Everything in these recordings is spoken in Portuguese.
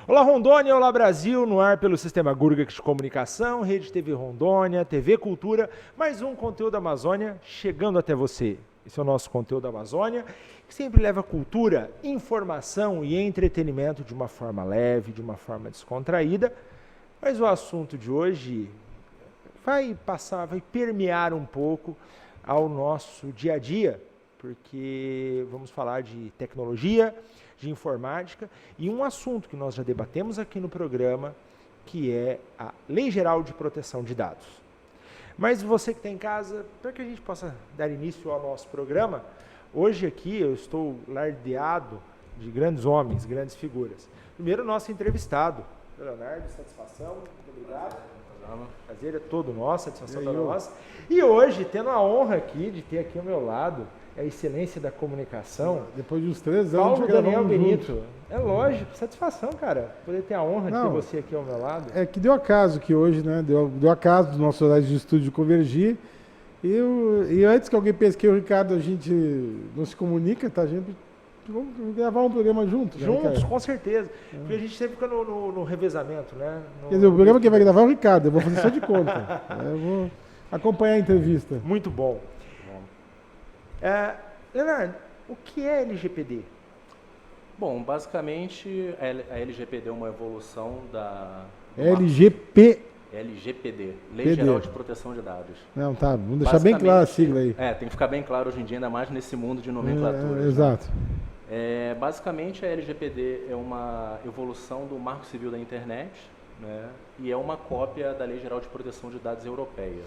Olá Rondônia, olá Brasil, no ar pelo Sistema Gurgak de Comunicação, Rede TV Rondônia, TV Cultura, mais um conteúdo Amazônia chegando até você. Esse é o nosso conteúdo Amazônia, que sempre leva cultura, informação e entretenimento de uma forma leve, de uma forma descontraída, mas o assunto de hoje vai permear um pouco ao nosso dia a dia, porque vamos falar de tecnologia, de informática e um assunto que nós já debatemos aqui no programa, que é a Lei Geral de Proteção de Dados. Mas você que está em casa, para que a gente possa dar início ao nosso programa, hoje aqui eu estou lardeado de grandes homens, grandes figuras. Primeiro, nosso entrevistado, Leonardo, satisfação, muito obrigado. Prazer é todo nosso, satisfação toda nossa. E hoje, tendo a honra aqui de ter aqui ao meu lado a excelência da comunicação. Depois de uns 3 anos, Paulo Daniel Benito. É lógico, satisfação, cara, poder ter a honra de ter você aqui ao meu lado. É que deu acaso que hoje, né? Deu acaso do nosso horário de estúdio convergir. E antes que alguém pense que eu e o Ricardo a gente não se comunica, tá? A gente vamos gravar um programa juntos. Juntos, né, com certeza. Porque a gente sempre fica no revezamento, né? Quer dizer, o programa que vai gravar é o Ricardo, eu vou fazer só de conta. Eu vou acompanhar a entrevista. Muito bom. Leonardo, o que é LGPD? Bom, basicamente a LGPD é uma evolução da... LGPD, Lei Geral de Proteção de Dados. Não, tá, vamos deixar bem claro a sigla aí. Tem que ficar bem claro hoje em dia, ainda mais nesse mundo de nomenclatura. Exato. Basicamente a LGPD é uma evolução do Marco Civil da Internet, né, e é uma cópia da Lei Geral de Proteção de Dados europeia.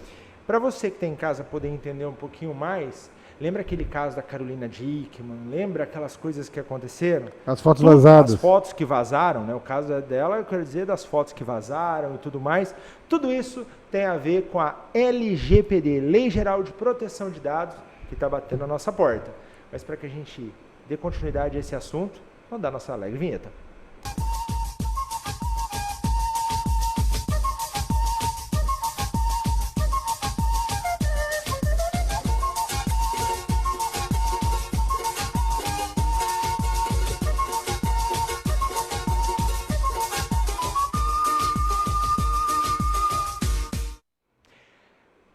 Para você que está em casa poder entender um pouquinho mais, lembra aquele caso da Carolina Dickmann? Lembra aquelas coisas que aconteceram? As fotos vazadas. As fotos que vazaram, né? O caso dela, eu quero dizer, das fotos que vazaram e tudo mais. Tudo isso tem a ver com a LGPD, Lei Geral de Proteção de Dados, que está batendo na nossa porta. Mas para que a gente dê continuidade a esse assunto, vamos dar nossa alegre vinheta.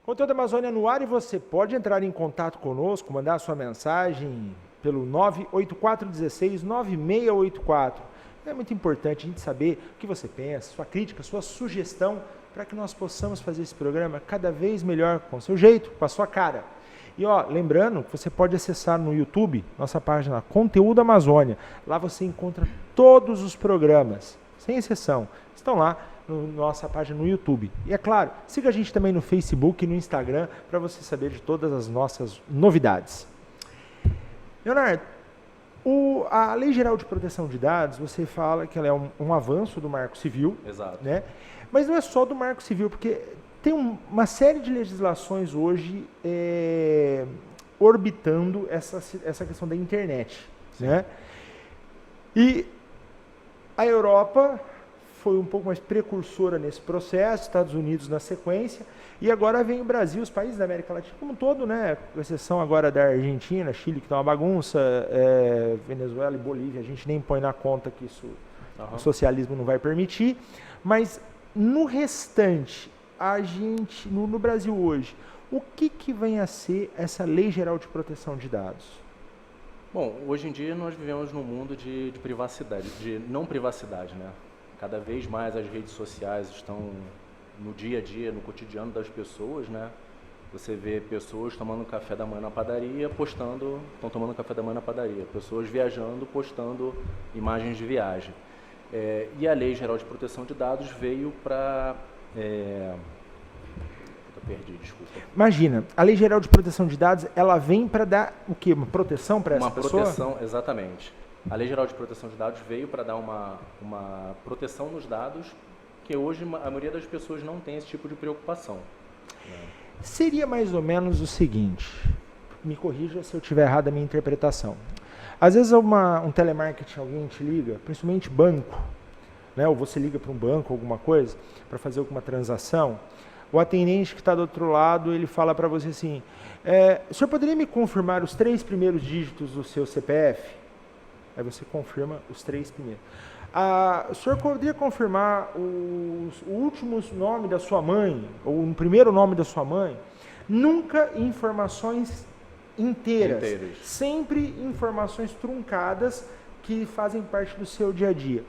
Conteúdo Amazônia no ar e você pode entrar em contato conosco, mandar sua mensagem pelo 98416-9684. É muito importante a gente saber o que você pensa, sua crítica, sua sugestão, para que nós possamos fazer esse programa cada vez melhor, com o seu jeito, com a sua cara. E lembrando que você pode acessar no YouTube, nossa página Conteúdo Amazônia. Lá você encontra todos os programas, sem exceção. Estão lá na nossa página no YouTube. E é claro, siga a gente também no Facebook e no Instagram para você saber de todas as nossas novidades. Leonardo, a Lei Geral de Proteção de Dados, você fala que ela é um avanço do Marco Civil. Exato. Né? Mas não é só do Marco Civil, porque tem uma série de legislações hoje orbitando essa questão da internet. Né? E a Europa foi um pouco mais precursora nesse processo, Estados Unidos na sequência, e agora vem o Brasil, os países da América Latina como um todo, né, com exceção agora da Argentina, Chile, que está uma bagunça, Venezuela e Bolívia, a gente nem põe na conta que isso o socialismo não vai permitir, mas no restante, no Brasil hoje, o que vem a ser essa Lei Geral de Proteção de Dados? Bom, hoje em dia nós vivemos num mundo de privacidade, de não privacidade, né? Cada vez mais as redes sociais estão no dia a dia, no cotidiano das pessoas, né? Você vê pessoas tomando café da manhã na padaria, estão tomando café da manhã na padaria. Pessoas viajando, postando imagens de viagem. E a Lei Geral de Proteção de Dados veio para... Perdi, desculpa. Imagina, a Lei Geral de Proteção de Dados, ela vem para dar o quê? Uma proteção para essa pessoa? Uma proteção, exatamente. A Lei Geral de Proteção de Dados veio para dar uma proteção nos dados que hoje a maioria das pessoas não tem esse tipo de preocupação. Né? Seria mais ou menos o seguinte, me corrija se eu estiver errado a minha interpretação. Às vezes um telemarketing, alguém te liga, principalmente banco, né? Ou você liga para um banco, alguma coisa, para fazer alguma transação, o atendente que está do outro lado, ele fala para você assim, o senhor poderia me confirmar os 3 primeiros dígitos do seu CPF? Aí você confirma os 3 primeiros. O senhor poderia confirmar o último nome da sua mãe, ou o primeiro nome da sua mãe? Nunca informações inteiras. Sempre informações truncadas que fazem parte do seu dia a dia.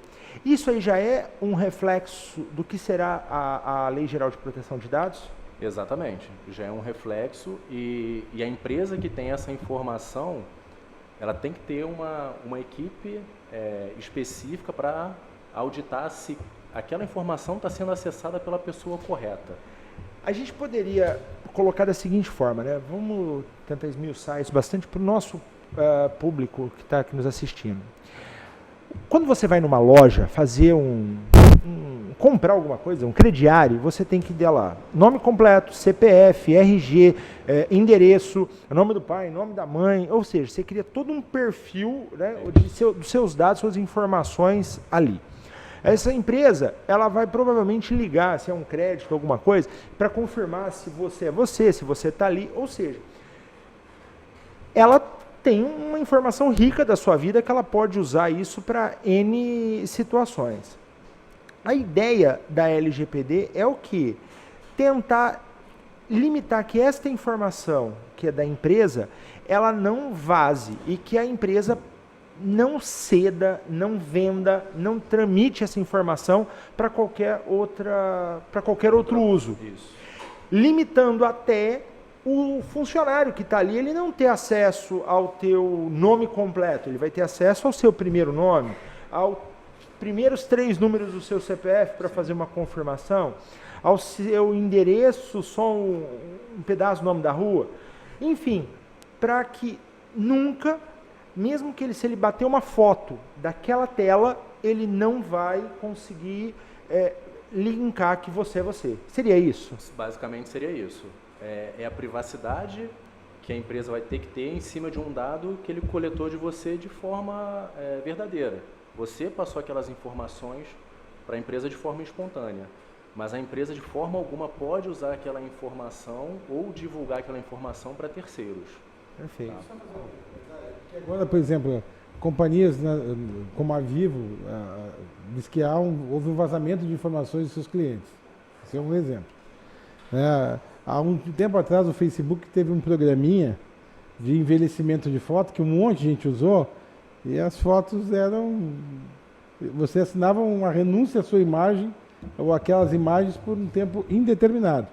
Isso aí já é um reflexo do que será a Lei Geral de Proteção de Dados? Exatamente, já é um reflexo e a empresa que tem essa informação, ela tem que ter uma equipe específica para auditar se aquela informação está sendo acessada pela pessoa correta. A gente poderia colocar da seguinte forma, né? Vamos tentar esmiuçar isso bastante para o nosso público que está aqui nos assistindo. Quando você vai numa loja fazer comprar alguma coisa, um crediário, você tem que dar lá nome completo, CPF, RG, endereço, nome do pai, nome da mãe, ou seja, você cria todo um perfil, né, dos seus dados, suas informações ali. Essa empresa, ela vai provavelmente ligar, se é um crédito, alguma coisa, para confirmar se você é você, se você está ali, ou seja, ela tem uma informação rica da sua vida que ela pode usar isso para N situações. A ideia da LGPD é o quê? Tentar limitar que esta informação, que é da empresa, ela não vaze e que a empresa não ceda, não venda, não tramite essa informação para qualquer outro uso. Isso. Limitando até o funcionário que está ali, ele não ter acesso ao teu nome completo, ele vai ter acesso ao seu primeiro nome, aos primeiros 3 números do seu CPF para fazer uma confirmação, ao seu endereço, só um pedaço do nome da rua, enfim, para que nunca, mesmo que se ele bater uma foto daquela tela, ele não vai conseguir linkar que você é você. Seria isso? Basicamente seria isso. É a privacidade que a empresa vai ter que ter em cima de um dado que ele coletou de você de forma verdadeira. Você passou aquelas informações para a empresa de forma espontânea, mas a empresa de forma alguma pode usar aquela informação ou divulgar aquela informação para terceiros. Perfeito. Tá? Agora, por exemplo, companhias como a Vivo diz que houve um vazamento de informações dos seus clientes. Esse é um exemplo. Há um tempo atrás, o Facebook teve um programinha de envelhecimento de foto que um monte de gente usou e as fotos eram... Você assinava uma renúncia à sua imagem ou aquelas imagens por um tempo indeterminado.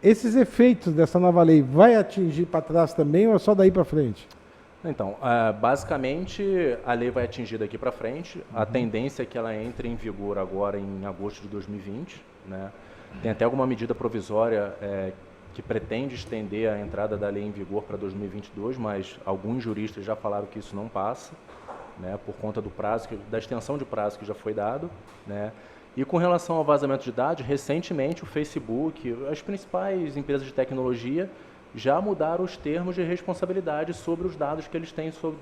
Esses efeitos dessa nova lei vai atingir para trás também ou é só daí para frente? Então, basicamente, a lei vai atingir daqui para frente. A tendência é que ela entre em vigor agora em agosto de 2020, né? Tem até alguma medida provisória que pretende estender a entrada da lei em vigor para 2022, mas alguns juristas já falaram que isso não passa, né, por conta do prazo, da extensão de prazo que já foi dado, né. E com relação ao vazamento de dados, recentemente o Facebook, as principais empresas de tecnologia já mudaram os termos de responsabilidade sobre os dados que eles têm sobre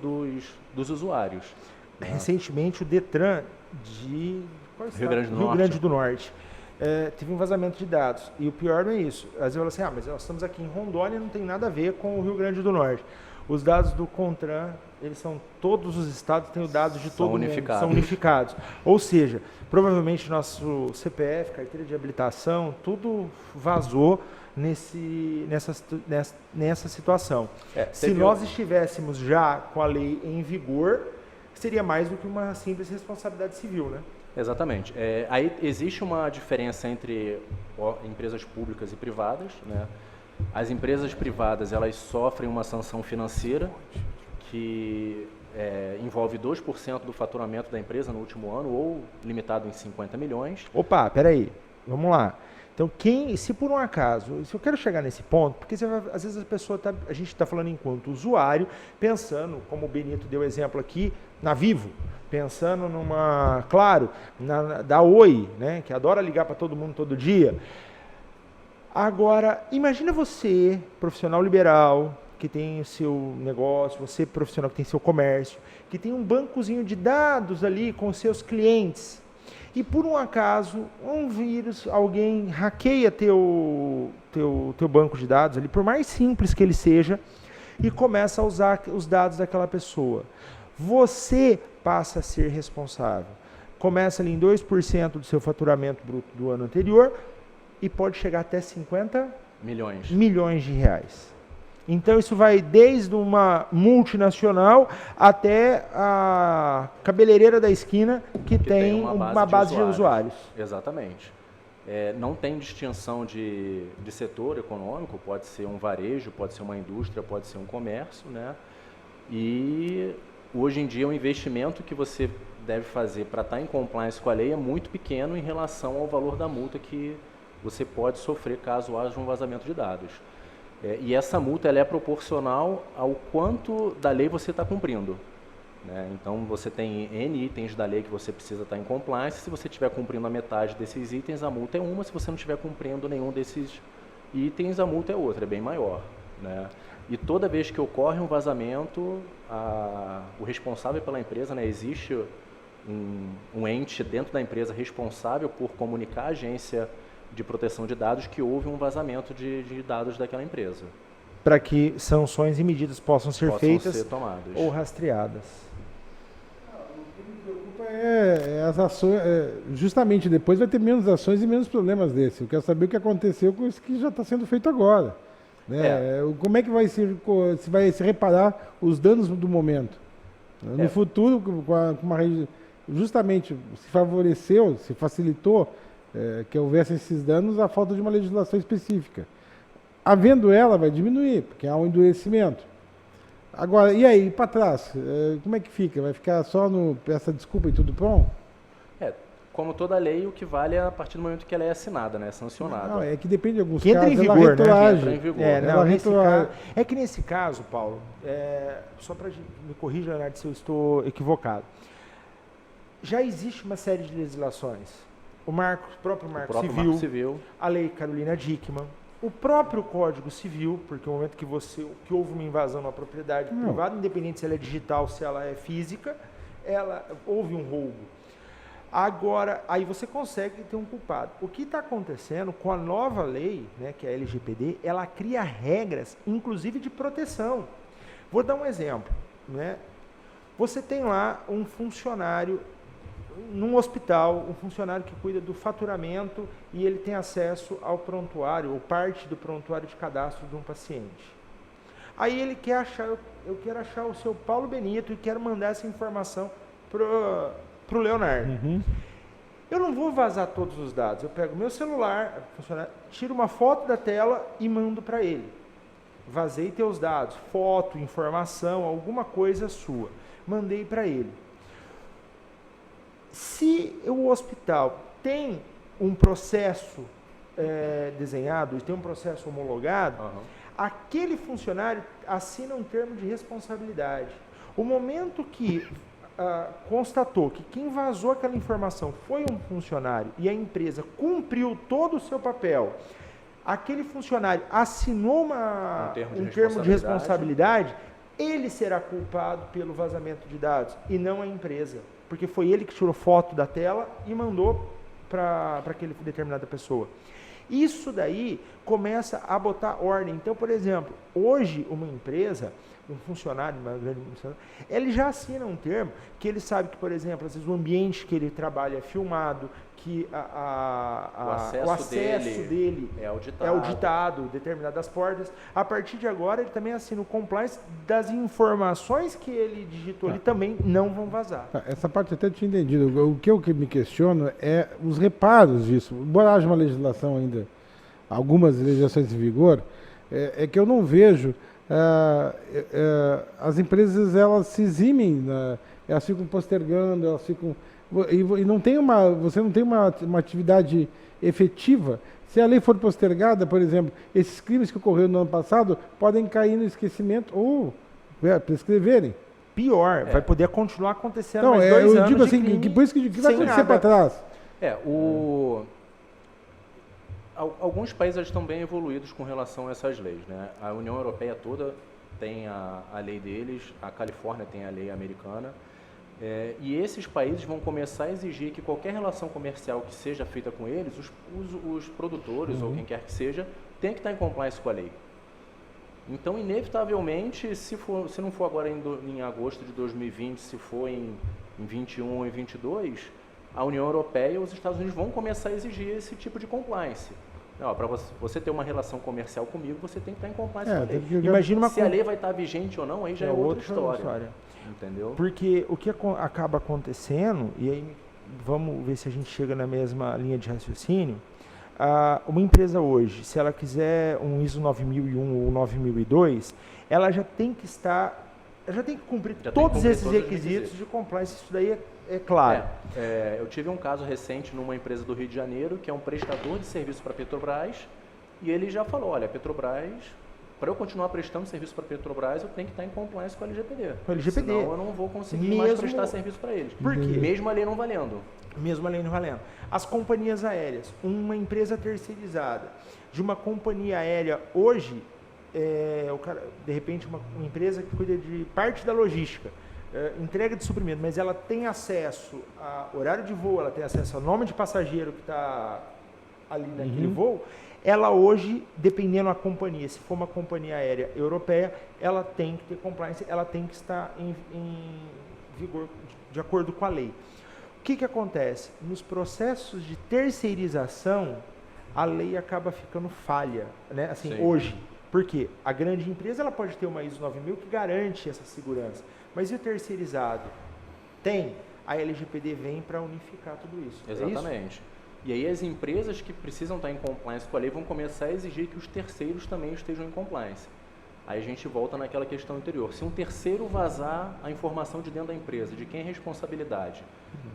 dos usuários. Né. Recentemente o Detran de Rio Grande do Norte teve um vazamento de dados. E o pior não é isso. Às vezes eu falo assim, mas nós estamos aqui em Rondônia, não tem nada a ver com o Rio Grande do Norte. Os dados do CONTRAN, eles são, todos os estados têm os dados de todo mundo, são unificados. Ou seja, provavelmente nosso CPF, carteira de habilitação, tudo vazou nessa situação. Se nós estivéssemos já com a lei em vigor, seria mais do que uma simples responsabilidade civil, né? Exatamente. Aí existe uma diferença entre empresas públicas e privadas, né? As empresas privadas, elas sofrem uma sanção financeira que envolve 2% do faturamento da empresa no último ano ou limitado em 50 milhões. Opa, peraí, vamos lá. Então, se por um acaso, se eu quero chegar nesse ponto, porque às vezes a gente está falando enquanto usuário, pensando, como o Benito deu exemplo aqui, na Vivo, pensando claro, da Oi, né, que adora ligar para todo mundo todo dia. Agora, imagina você, profissional liberal, que tem o seu negócio, você profissional que tem seu comércio, que tem um bancozinho de dados ali com os seus clientes, e por um acaso, um vírus, alguém hackeia teu banco de dados ali, por mais simples que ele seja, e começa a usar os dados daquela pessoa. você passa a ser responsável. Começa ali em 2% do seu faturamento bruto do ano anterior e pode chegar até 50 milhões de reais. Então isso vai desde uma multinacional até a cabeleireira da esquina que tem uma base de usuários. Exatamente. Não tem distinção de setor econômico, pode ser um varejo, pode ser uma indústria, pode ser um comércio, né? E hoje em dia o investimento que você deve fazer para estar em compliance com a lei é muito pequeno em relação ao valor da multa que você pode sofrer caso haja um vazamento de dados. E essa multa ela é proporcional ao quanto da lei você está cumprindo, né? Então você tem N itens da lei que você precisa estar em compliance. Se você estiver cumprindo a metade desses itens, a multa é uma. Se você não estiver cumprindo nenhum desses itens, a multa é outra, é bem maior, né? E toda vez que ocorre um vazamento, o responsável pela empresa, né, existe um ente dentro da empresa responsável por comunicar à agência de proteção de dados que houve um vazamento de dados daquela empresa. Para que sanções e medidas possam ser feitas ser tomadas ou rastreadas. O que me preocupa é as ações. Justamente depois vai ter menos ações e menos problemas desse. Eu quero saber o que aconteceu com isso que já está sendo feito agora, né? Como é que vai se reparar os danos do momento? No futuro, justamente se favoreceu, se facilitou que houvessem esses danos a falta de uma legislação específica. Havendo ela, vai diminuir, porque há um endurecimento. Agora, e aí, para trás? Como é que fica? Vai ficar só no peça desculpa e tudo pronto? Como toda lei, o que vale é a partir do momento que ela é assinada, né, sancionada. Não, é que depende de alguns que casos, entra em vigor, ela entra em vigor. É que nesse caso, Paulo, só para me corrija, Leonardo, se eu estou equivocado, já existe uma série de legislações. O próprio Marco Civil, a Lei Carolina Dickmann, o próprio Código Civil, porque no momento que houve uma invasão na propriedade privada, independente se ela é digital ou se ela é física, houve um roubo. Agora, aí você consegue ter um culpado. O que está acontecendo com a nova lei, né, que é a LGPD, ela cria regras, inclusive de proteção. Vou dar um exemplo, né? Você tem lá um funcionário num hospital, um funcionário que cuida do faturamento e ele tem acesso ao prontuário, ou parte do prontuário de cadastro de um paciente. Aí ele quer achar, eu quero achar o seu Paulo Benito e quero mandar essa informação para o Leonardo. Eu não vou vazar todos os dados. Eu pego meu celular, tiro uma foto da tela e mando para ele. Vazei teus dados, foto, informação, alguma coisa sua. Mandei para ele. Se o hospital tem um processo desenhado, tem um processo homologado, aquele funcionário assina um termo de responsabilidade. O momento que constatou que quem vazou aquela informação foi um funcionário e a empresa cumpriu todo o seu papel, aquele funcionário assinou um termo de responsabilidade, ele será culpado pelo vazamento de dados e não a empresa, porque foi ele que tirou foto da tela e mandou para aquela determinada pessoa. Isso daí começa a botar ordem. Então, por exemplo, hoje uma empresa, um funcionário, uma grande funcionária, ele já assina um termo que ele sabe que, por exemplo, às vezes o ambiente que ele trabalha é filmado, que o acesso dele é auditado, determinadas portas. A partir de agora, ele também assina o compliance das informações que ele digitou ali também não vão vazar. Essa parte até tinha entendido. O que eu me questiono é os reparos disso. Embora haja uma legislação ainda, algumas legislações em vigor, é que eu não vejo as empresas, elas se eximem, elas ficam postergando, elas ficam... E não tem você não tem uma atividade efetiva. Se a lei for postergada, por exemplo, esses crimes que ocorreram no ano passado podem cair no esquecimento ou prescreverem. Pior, vai poder continuar acontecendo mais 2 anos. Eu digo assim, por isso que vai acontecer para trás. Alguns países estão bem evoluídos com relação a essas leis, né? A União Europeia toda tem a lei deles, a Califórnia tem a lei americana. E esses países vão começar a exigir que qualquer relação comercial que seja feita com eles, os produtores ou quem quer que seja, tem que estar em compliance com a lei. Então, inevitavelmente, se não for agora em agosto de 2020, se for em 21 ou em 22, a União Europeia e os Estados Unidos vão começar a exigir esse tipo de compliance. Para você ter uma relação comercial comigo, você tem que estar em compliance com a lei. Imagina se a lei vai estar vigente ou não, aí já é outra história. Entendeu? Porque o que acaba acontecendo, e aí vamos ver se a gente chega na mesma linha de raciocínio, uma empresa hoje, se ela quiser um ISO 9001 ou 9002, ela já tem que cumprir todos esses requisitos de compliance, isso daí é claro. Eu tive um caso recente numa empresa do Rio de Janeiro, que é um prestador de serviço para a Petrobras, e ele já falou, olha, Petrobras, para eu continuar prestando serviço para a Petrobras, eu tenho que estar em compliance com a LGPD. Com a LGPD. Senão eu não vou conseguir mais prestar serviço para eles. Por quê? Mesmo a lei não valendo. Mesmo a lei não valendo. As companhias aéreas, uma empresa terceirizada de uma companhia aérea hoje, de repente uma empresa que cuida de parte da logística, entrega de suprimento, mas ela tem acesso a horário de voo, ela tem acesso ao nome de passageiro que está ali naquele voo, ela hoje, dependendo da companhia, se for uma companhia aérea europeia, ela tem que ter compliance, ela tem que estar em vigor de acordo com a lei. O que acontece? Nos processos de terceirização, a lei acaba ficando falha, né? Assim, hoje. Por quê? A grande empresa ela pode ter uma ISO 9000 que garante essa segurança, mas e o terceirizado? Tem. A LGPD vem para unificar tudo isso. Exatamente. É isso? E aí as empresas que precisam estar em compliance com a lei vão começar a exigir que os terceiros também estejam em compliance. Aí a gente volta naquela questão anterior. Se um terceiro vazar a informação de dentro da empresa, de quem é a responsabilidade?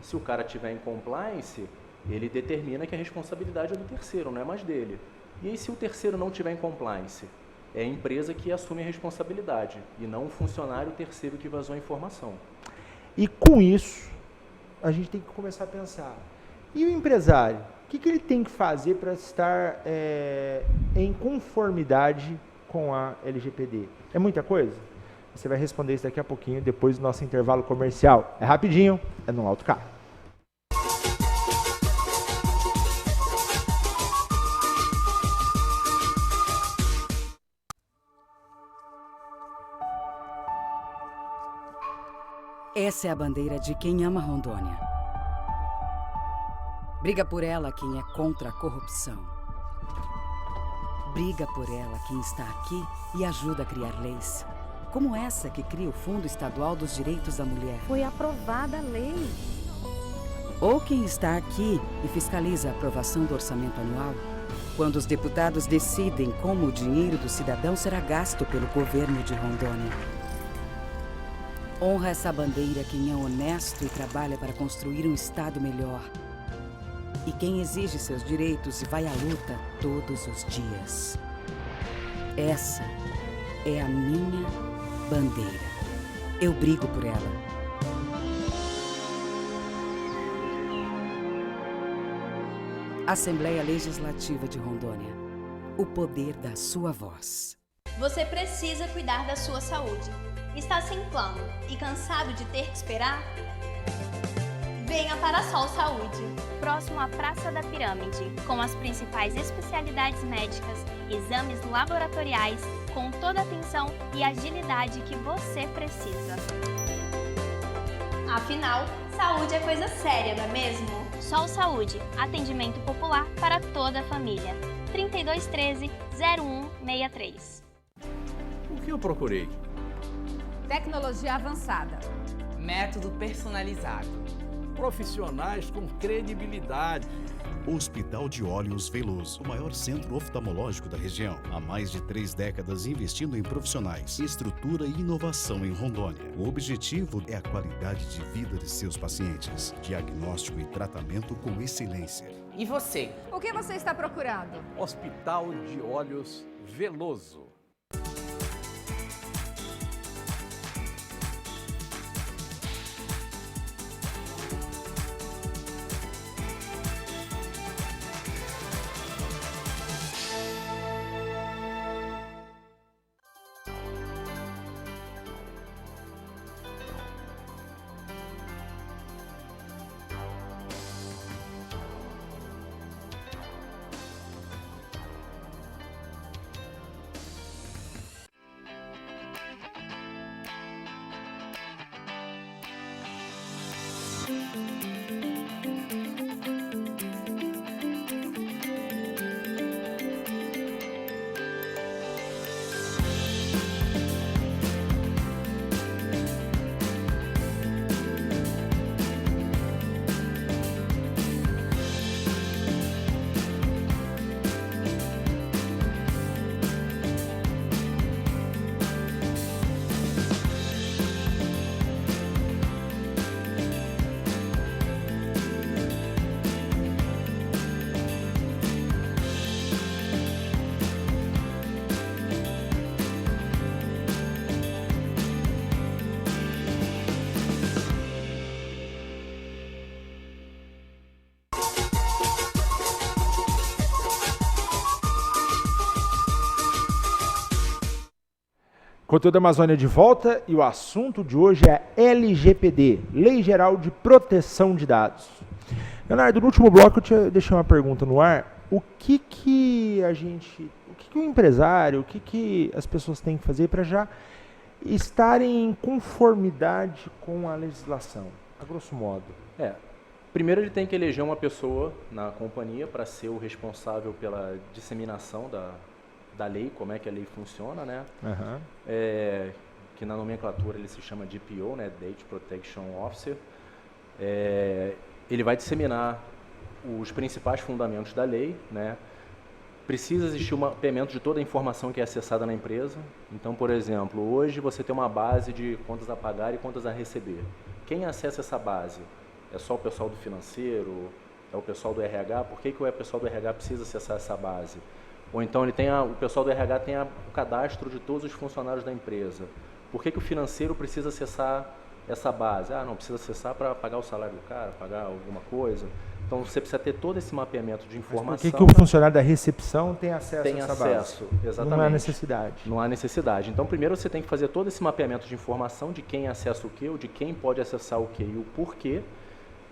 Se o cara estiver em compliance, ele determina que a responsabilidade é do terceiro, não é mais dele. E aí se o terceiro não estiver em compliance? É a empresa que assume a responsabilidade e não o funcionário terceiro que vazou a informação. E com isso, a gente tem que começar a pensar. E o empresário? O que ele tem que fazer para estar em conformidade com a LGPD? É muita coisa? Você vai responder isso daqui a pouquinho, depois do nosso intervalo comercial. É rapidinho, é no Alto Carro. Essa é a bandeira de quem ama Rondônia. Briga por ela quem é contra a corrupção. Briga por ela quem está aqui e ajuda a criar leis, como essa que cria o Fundo Estadual dos Direitos da Mulher. Foi aprovada a lei. Ou quem está aqui e fiscaliza a aprovação do orçamento anual, quando os deputados decidem como o dinheiro do cidadão será gasto pelo governo de Rondônia. Honra essa bandeira quem é honesto e trabalha para construir um estado melhor. E quem exige seus direitos e vai à luta todos os dias. Essa é a minha bandeira. Eu brigo por ela. Assembleia Legislativa de Rondônia. O poder da sua voz. Você precisa cuidar da sua saúde. Está sem plano e cansado de ter que esperar? Venha para a Sol Saúde, próximo à Praça da Pirâmide, com as principais especialidades médicas, exames laboratoriais, com toda a atenção e agilidade que você precisa. Afinal, saúde é coisa séria, não é mesmo? Sol Saúde, atendimento popular para toda a família. 3213-0163. O que eu procurei? Tecnologia avançada. Método personalizado. Profissionais com credibilidade. Hospital de Olhos Veloso, o maior centro oftalmológico da região. Há mais de 3 décadas investindo em profissionais, estrutura e inovação em Rondônia. O objetivo é a qualidade de vida de seus pacientes. Diagnóstico e tratamento com excelência. E você? O que você está procurando? Hospital de Olhos Veloso. Conteúdo da Amazônia de volta e o assunto de hoje é LGPD, Lei Geral de Proteção de Dados. Leonardo, no último bloco eu deixei uma pergunta no ar. O que o empresário, o que as pessoas têm que fazer para já estarem em conformidade com a legislação, a grosso modo? Primeiro ele tem que eleger uma pessoa na companhia para ser o responsável pela disseminação da lei, como é que a lei funciona, né? Que na nomenclatura ele se chama DPO, né? Data Protection Officer. Ele vai disseminar os principais fundamentos da lei, né? Precisa existir um mapeamento de toda a informação que é acessada na empresa. Então, por exemplo, hoje você tem uma base de contas a pagar e contas a receber. Quem acessa essa base? É só o pessoal do financeiro? É o pessoal do RH? Por que o pessoal do RH precisa acessar essa base? Ou então o pessoal do RH tem o cadastro de todos os funcionários da empresa. Por que o financeiro precisa acessar essa base? Não precisa acessar para pagar o salário do cara, pagar alguma coisa. Então você precisa ter todo esse mapeamento de informação. Mas por que o funcionário da recepção tem acesso a essa base? Exatamente. Não há necessidade. Não há necessidade. Então primeiro você tem que fazer todo esse mapeamento de informação de quem acessa o quê, ou de quem pode acessar o quê e o porquê.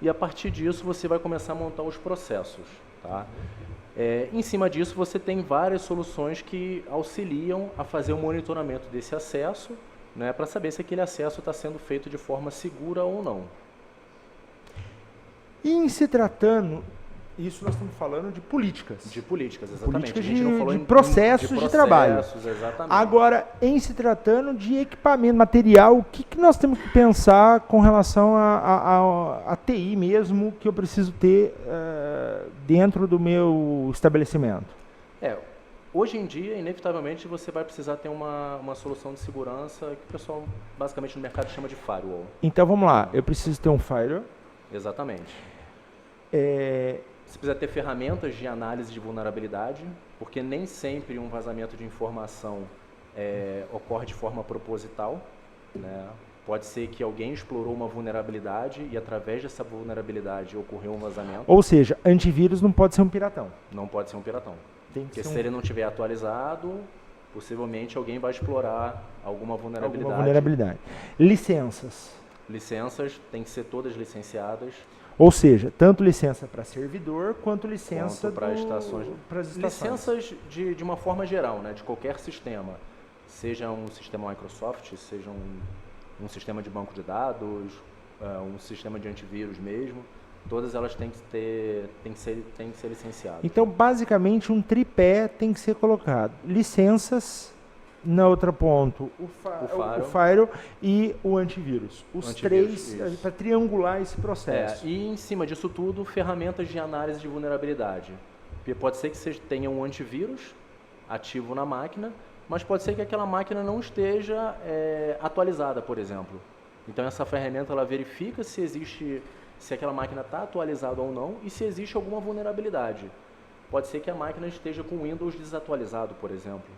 E a partir disso você vai começar a montar os processos. Tá? Em cima disso você tem várias soluções que auxiliam a fazer o monitoramento desse acesso, né, para saber se aquele acesso está sendo feito de forma segura ou não. E em se tratando, isso nós estamos falando de políticas. De políticas, exatamente. Políticas a gente não falou de processos de trabalho. Exatamente. Agora, em se tratando de equipamento, material, o que nós temos que pensar com relação a TI mesmo que eu preciso ter dentro do meu estabelecimento? Hoje em dia, inevitavelmente, você vai precisar ter uma solução de segurança que o pessoal, basicamente, no mercado chama de firewall. Então, vamos lá. Eu preciso ter um firewall. Exatamente. Você precisa ter ferramentas de análise de vulnerabilidade, porque nem sempre um vazamento de informação ocorre de forma proposital, né? Pode ser que alguém explorou uma vulnerabilidade e, através dessa vulnerabilidade, ocorreu um vazamento. Ou seja, antivírus não pode ser um piratão. Não pode ser um piratão. Porque se ele não tiver atualizado, possivelmente alguém vai explorar alguma vulnerabilidade. Licenças. Licenças têm que ser todas licenciadas. Ou seja, tanto licença para servidor quanto licença para estações. Licenças de uma forma geral, né, de qualquer sistema. Seja um sistema Microsoft, seja um sistema de banco de dados, um sistema de antivírus mesmo. Todas elas têm que ser licenciadas. Então, basicamente, um tripé tem que ser colocado. Licenças, na outra ponto, o firewall e o antivírus. Os três, para triangular esse processo. E em cima disso tudo, ferramentas de análise de vulnerabilidade. Porque pode ser que você tenha um antivírus ativo na máquina, mas pode ser que aquela máquina não esteja atualizada, por exemplo. Então, essa ferramenta ela verifica se aquela máquina está atualizada ou não e se existe alguma vulnerabilidade. Pode ser que a máquina esteja com o Windows desatualizado, por exemplo.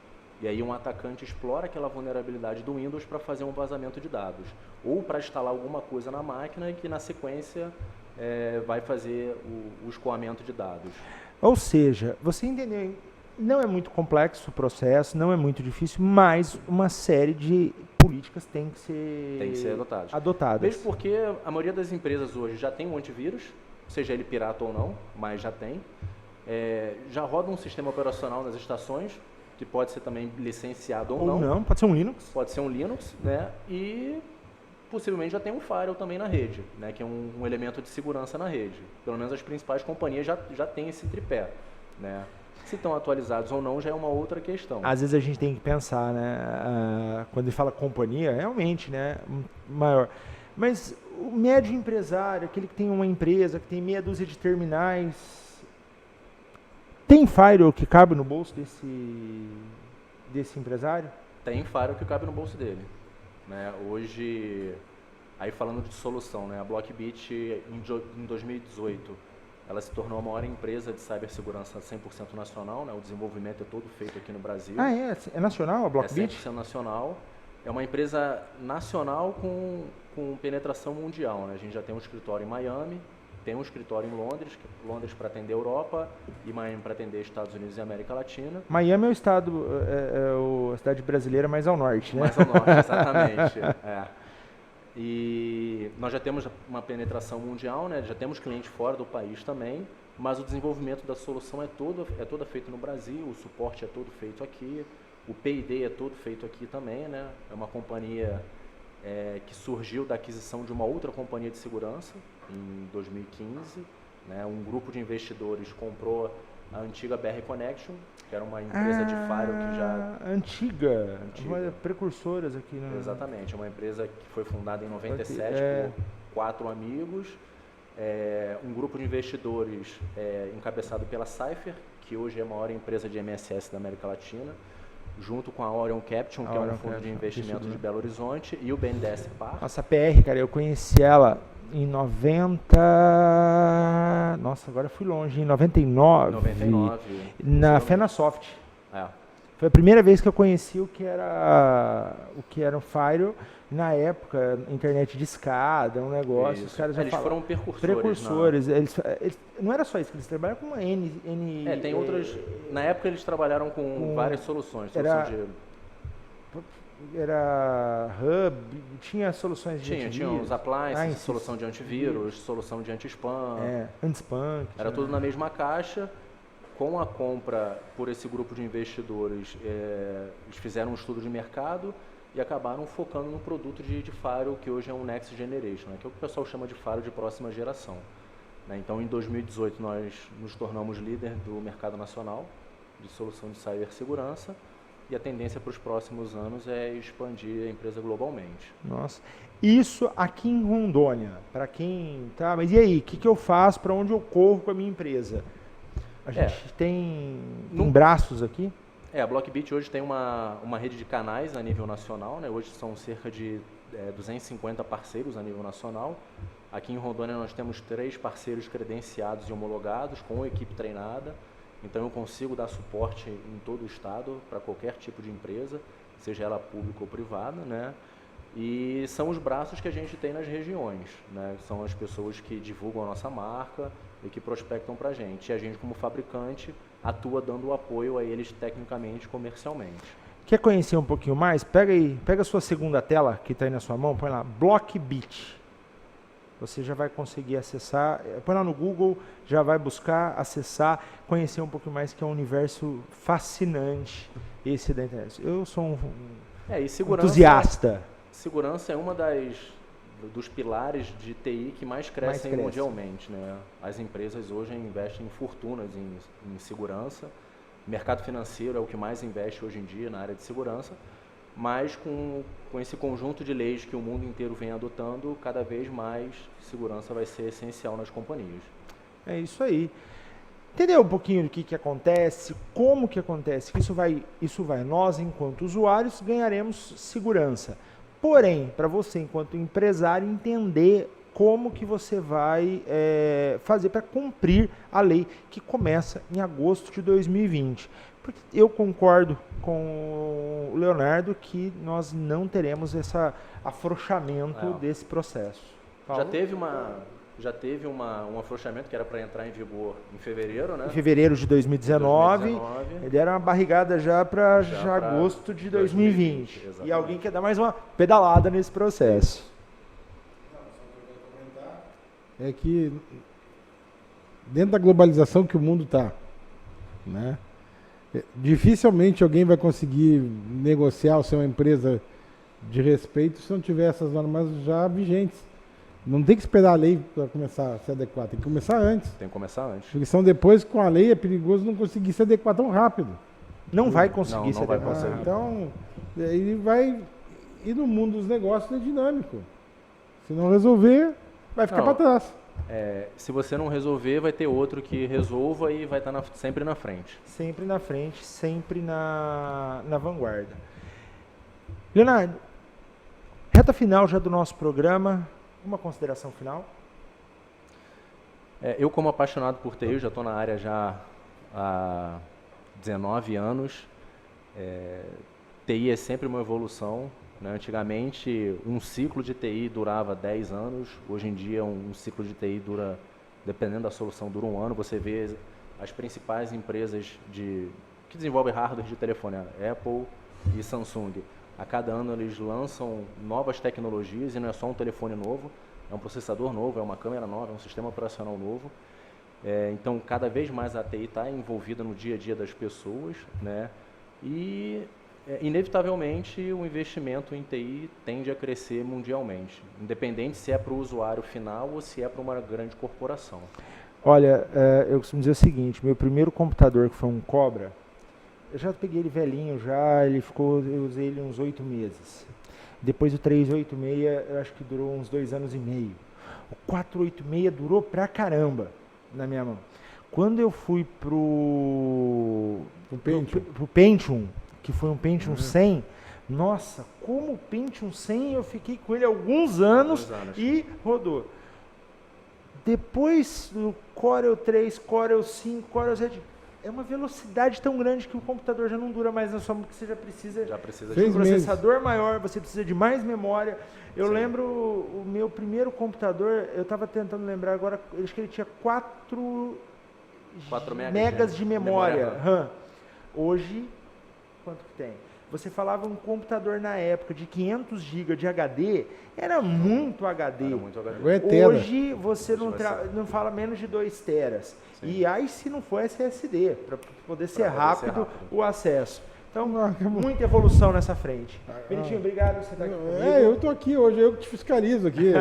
E aí um atacante explora aquela vulnerabilidade do Windows para fazer um vazamento de dados. Ou para instalar alguma coisa na máquina e que na sequência vai fazer o escoamento de dados. Ou seja, você entendeu, não é muito complexo o processo, não é muito difícil, mas uma série de políticas tem que ser adotadas. Mesmo porque a maioria das empresas hoje já tem um antivírus, seja ele pirata ou não, mas já tem. Já roda um sistema operacional nas estações, que pode ser também licenciado ou não. Pode ser um Linux. Pode ser um Linux, né? E possivelmente já tem um firewall também na rede, né? Que é um elemento de segurança na rede. Pelo menos as principais companhias já têm esse tripé, né? Se estão atualizados ou não já é uma outra questão. Às vezes a gente tem que pensar, né? Quando ele fala companhia, realmente, né? Maior. Mas o médio empresário, aquele que tem uma empresa, que tem meia dúzia de terminais, tem firewall que cabe no bolso desse empresário? Tem firewall que cabe no bolso dele, né? Hoje, aí falando de solução, né? A Blockbit em 2018, ela se tornou a maior empresa de cibersegurança 100% nacional, né? O desenvolvimento é todo feito aqui no Brasil. É nacional a Blockbit? É 100% nacional. É uma empresa nacional com penetração mundial, né? A gente já tem um escritório em Miami, tem um escritório em Londres para atender a Europa e Miami para atender Estados Unidos e América Latina. Miami é o estado, a cidade brasileira mais ao norte, né? Mais ao norte, exatamente. E nós já temos uma penetração mundial, né? Já temos clientes fora do país também, mas o desenvolvimento da solução é todo feito no Brasil, o suporte é todo feito aqui, o P&D é todo feito aqui também, né? É uma companhia que surgiu da aquisição de uma outra companhia de segurança em 2015, né? Um grupo de investidores comprou a antiga BR Connection, que era uma empresa de firewall que já... Antiga. Uma precursoras aqui, né? Exatamente, uma empresa que foi fundada em 97 por 4 amigos, um grupo de investidores encabeçado pela Cypher, que hoje é a maior empresa de MSS da América Latina, junto com a Orion Caption, que é um fundo de investimento de Belo Horizonte, e o BNDES Par. Nossa, a PR, cara, eu conheci ela em 90... Nossa, agora eu fui longe, em 99. Na Fenasoft. Foi a primeira vez que eu conheci o que era um Firewall. Na época, internet de escada, um negócio. Os caras já eles foram precursores. Eles, não era só isso, eles trabalham com uma tem outras... Na época eles trabalharam com várias soluções. Era hub, tinha soluções de antivírus. Tinha os appliances, solução de antivírus, solução de anti-spam. Anti-spam. Era tudo na mesma caixa. Com a compra por esse grupo de investidores, eles fizeram um estudo de mercado e acabaram focando no produto de firewall, que hoje é um Next Generation, né, que é o que o pessoal chama de firewall de próxima geração. Né, então, em 2018, nós nos tornamos líder do mercado nacional de solução de cibersegurança, e a tendência para os próximos anos é expandir a empresa globalmente. Nossa, isso aqui em Rondônia, para quem tá, mas e aí, o que eu faço, para onde eu corro com a minha empresa? A gente tem braços aqui? A Blockbit hoje tem uma rede de canais a nível nacional, né? Hoje são cerca de 250 parceiros a nível nacional. Aqui em Rondônia nós temos 3 parceiros credenciados e homologados, com equipe treinada. Então eu consigo dar suporte em todo o estado para qualquer tipo de empresa, seja ela pública ou privada, né? E são os braços que a gente tem nas regiões, né? São as pessoas que divulgam a nossa marca e que prospectam para a gente. E a gente, como fabricante, atua dando o apoio a eles tecnicamente, comercialmente. Quer conhecer um pouquinho mais? Pega a sua segunda tela que está aí na sua mão, põe lá, Blockbit. Você já vai conseguir acessar, põe lá no Google, já vai buscar, acessar, conhecer um pouquinho mais, que é um universo fascinante esse da internet. Eu sou um entusiasta. Segurança é uma dos pilares de TI que mais crescem mundialmente, né? As empresas hoje investem fortunas em segurança. O mercado financeiro é o que mais investe hoje em dia na área de segurança, mas com esse conjunto de leis que o mundo inteiro vem adotando, cada vez mais segurança vai ser essencial nas companhias. É isso aí. Entendeu um pouquinho do que acontece, como que acontece? Isso vai, nós, enquanto usuários, ganharemos segurança. Porém, para você, enquanto empresário, entender como que você vai fazer para cumprir a lei que começa em agosto de 2020. Porque eu concordo com o Leonardo que nós não teremos esse afrouxamento desse processo. Já teve um afrouxamento que era para entrar em vigor em fevereiro, né? Em fevereiro de 2019. Ele era uma barrigada já para agosto de 2020. Exatamente. E alguém quer dar mais uma pedalada nesse processo. É que dentro da globalização que o mundo está, né? Dificilmente alguém vai conseguir negociar ou ser uma empresa de respeito se não tiver essas normas já vigentes. Não tem que esperar a lei para começar a se adequar, tem que começar antes. Tem que começar antes. Porque senão depois, com a lei, é perigoso não conseguir se adequar tão rápido. Não vai conseguir se adequar. Então, ele vai... E no mundo dos negócios é dinâmico. Se não resolver, vai ficar para trás. Se você não resolver, vai ter outro que resolva e vai estar sempre na frente. Sempre na frente, sempre na vanguarda. Leonardo, reta final já do nosso programa, uma consideração final? Eu, como apaixonado por TI, já estou na área já há 19 anos. TI é sempre uma evolução. Né? Antigamente, um ciclo de TI durava 10 anos. Hoje em dia, um ciclo de TI dura dependendo da solução, dura 1 ano. Você vê as principais empresas que desenvolvem hardware de telefone, a Apple e Samsung. A cada ano eles lançam novas tecnologias e não é só um telefone novo, é um processador novo, é uma câmera nova, é um sistema operacional novo. Então, cada vez mais a TI está envolvida no dia a dia das pessoas, né? E, inevitavelmente, o investimento em TI tende a crescer mundialmente, independente se é para o usuário final ou se é para uma grande corporação. Olha, eu costumo dizer o seguinte, meu primeiro computador, que foi um Cobra, eu já peguei ele velhinho, eu usei ele uns 8 meses. Depois o 386, eu acho que durou uns 2 anos e meio. O 486 durou pra caramba na minha mão. Quando eu fui pro Pentium, que foi um Pentium 100, nossa, como o Pentium 100 eu fiquei com ele alguns anos e rodou. Depois do Corel 3, Corel 5, Corel 7, é uma velocidade tão grande que o computador já não dura mais na sua mão, porque você já precisa de um processador maior, você precisa de mais memória. Eu lembro o meu primeiro computador, eu estava tentando lembrar agora, acho que ele tinha 4 megas de memória RAM. Hoje, quanto que tem? Você falava um computador na época de 500 GB de HD, era muito HD. Hoje você não fala menos de 2 teras. Sim. E aí se não for SSD, para poder ser rápido o acesso. Então, muita evolução nessa frente. Benitinho, obrigado por você estar aqui comigo. Eu estou aqui hoje, eu que te fiscalizo aqui.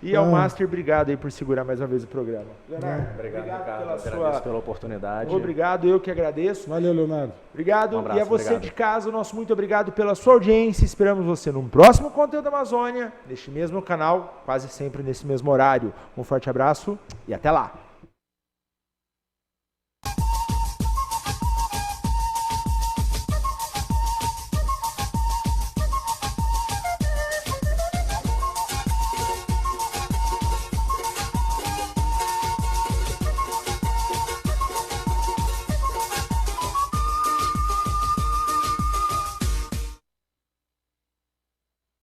E ao Master, obrigado aí por segurar mais uma vez o programa. Leonardo, obrigado Ricardo, agradeço pela oportunidade. Obrigado, eu que agradeço. Valeu, Leonardo. Obrigado. E a você de casa, nosso muito obrigado pela sua audiência. Esperamos você num próximo Conteúdo Amazônia, neste mesmo canal, quase sempre nesse mesmo horário. Um forte abraço e até lá.